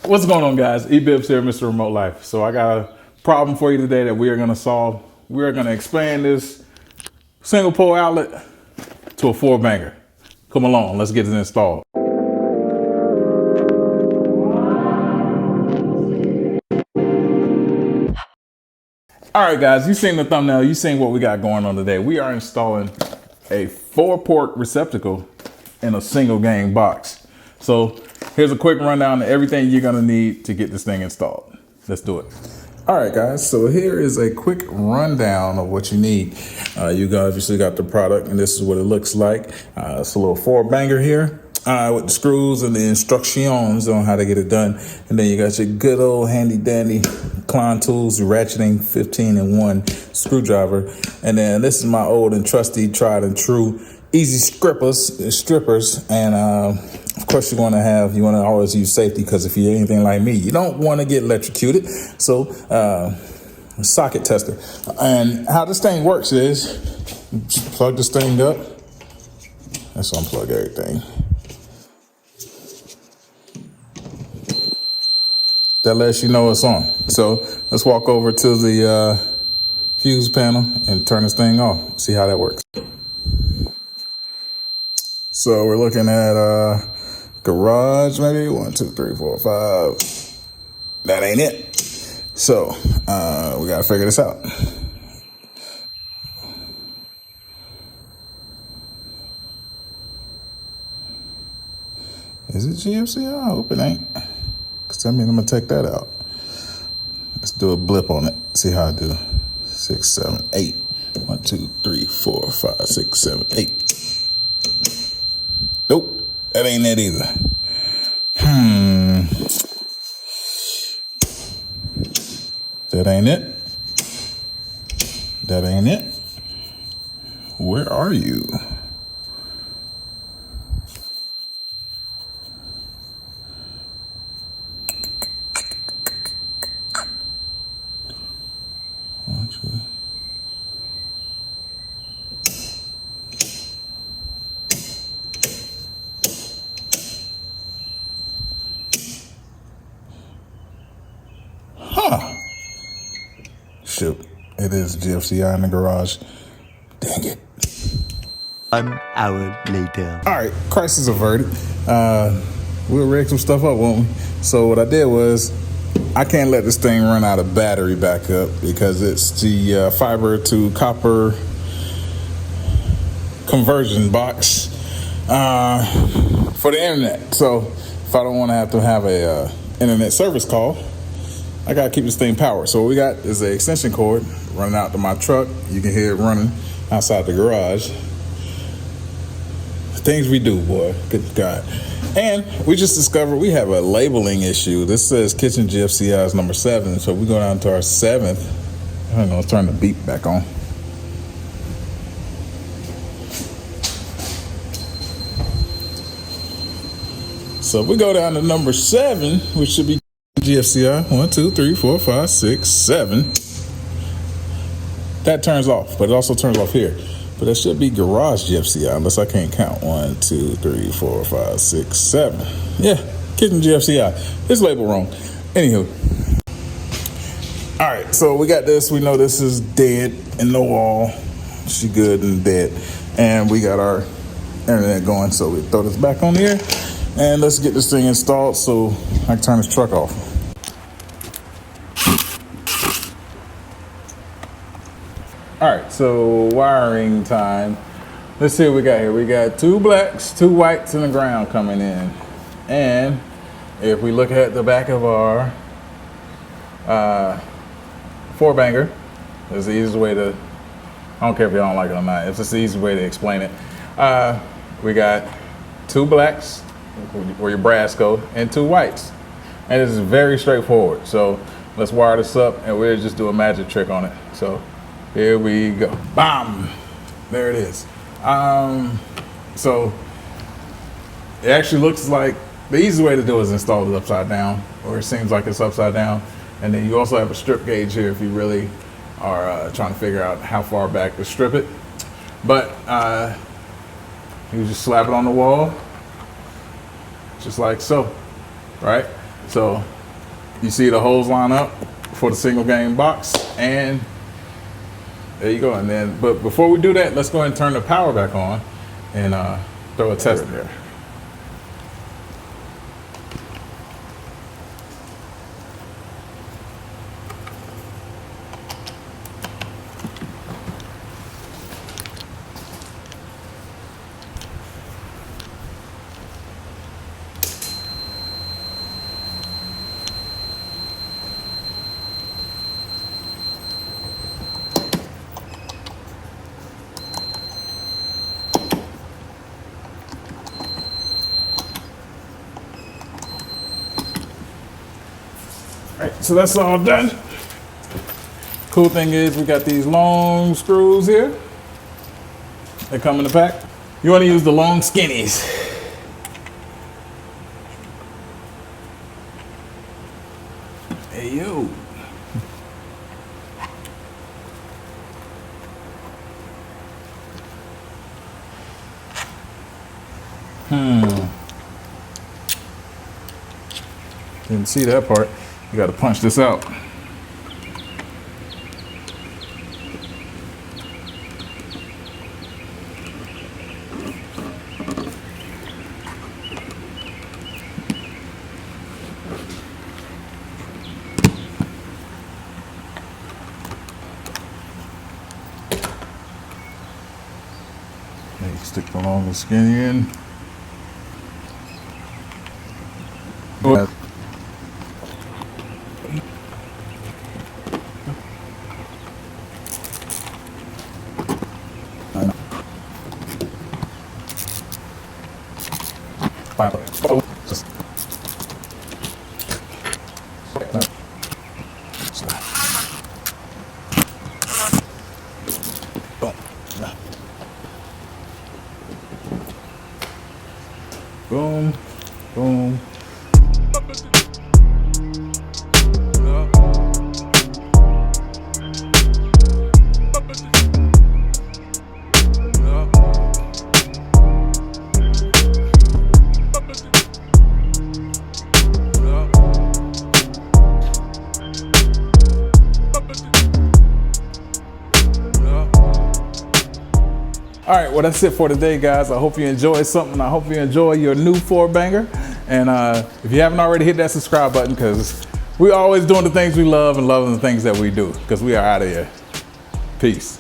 What's going on, guys? E-Bibs here, Mr. Remote Life. So I got a problem for you today that we are going to solve. We are going to expand this single pole outlet to a 4-banger. Come along, let's get it installed. All right, guys, you've seen the thumbnail. You've seen what we got going on today. We are installing a 4-port receptacle in a single gang box. So here's a quick rundown of everything you're gonna need to get this thing installed. Let's do it. All right, guys, so here is a quick rundown of what you need. You obviously got the product, and this is what it looks like. It's a little 4-banger here with the screws and the instructions on how to get it done. And then you got your good old handy dandy Clin tools, Ratcheting 15-in-1 screwdriver. And then this is my old and trusty, tried and true easy strippers. And of course you want to always use safety, because if you're anything like me, you don't want to get electrocuted. So socket tester. And how this thing works is just plug this thing up. Let's unplug everything. That lets you know it's on. So let's walk over to the fuse panel and turn this thing off. See how that works. So we're looking at garage, maybe 1, 2, 3, 4, 5. That ain't it. So we gotta figure this out. Is it GFCI? I hope it ain't. Cause that means I'm gonna take that out. Let's do a blip on it. See how I do. 6, 7, 8. 1, 2, 3, 4, 5, 6, 7, 8. Nope, that ain't it either. That ain't it. That ain't it. Where are you? Shoot, it is GFCI in the garage. Dang it. 1 hour later. All right, crisis averted. We'll rig some stuff up, won't we? So what I did was, I can't let this thing run out of battery backup because it's the fiber to copper conversion box for the internet. So if I don't want to have a internet service call, I gotta keep this thing powered. So what we got is an extension cord running out to my truck. You can hear it running outside the garage. The things we do, boy, good God. And we just discovered we have a labeling issue. This says kitchen GFCI is number 7. So we go down to our 7th. I don't know, let's turn the beep back on. So if we go down to number 7, which should be GFCI, 1, 2, 3, 4, 5, 6, 7. That turns off, but it also turns off here. But that should be garage GFCI, unless I can't count. 1, 2, 3, 4, 5, 6, 7. Yeah, kitchen GFCI. It's labeled wrong. Anywho. All right, so we got this. We know this is dead in the wall. She good and dead. And we got our internet going, so we throw this back on here. And let's get this thing installed so I can turn this truck off. All right, so wiring time. Let's see what we got here. We got 2 blacks, 2 whites, and a ground coming in. And if we look at the back of our 4-banger, that's the easiest way to, I don't care if you don't like it or not, it's just the easiest way to explain it. We got 2 blacks, where your brass go, and 2 whites. And it's very straightforward. So let's wire this up and we'll just do a magic trick on it. So here we go. Bam! There it is. So it actually looks like the easy way to do it is install it upside down, or it seems like it's upside down. And then you also have a strip gauge here if you really are trying to figure out how far back to strip it. But you just slap it on the wall, just like so, right? So You see the holes line up for the single game box, and there you go. And then, but before we do that, let's go ahead and turn the power back on and throw a test in there. Alright, so that's all done. Cool thing is we got these long screws here. They come in the pack. You want to use the long skinnies. Hey yo. Didn't see that part. You got to punch this out. Then you stick the long and skinny in. Boom, boom. All right, well, that's it for today, guys. I hope you enjoyed something. I hope you enjoy your new 4-banger. And if you haven't already, hit that subscribe button, because we're always doing the things we love and loving the things that we do, because we are out of here. Peace.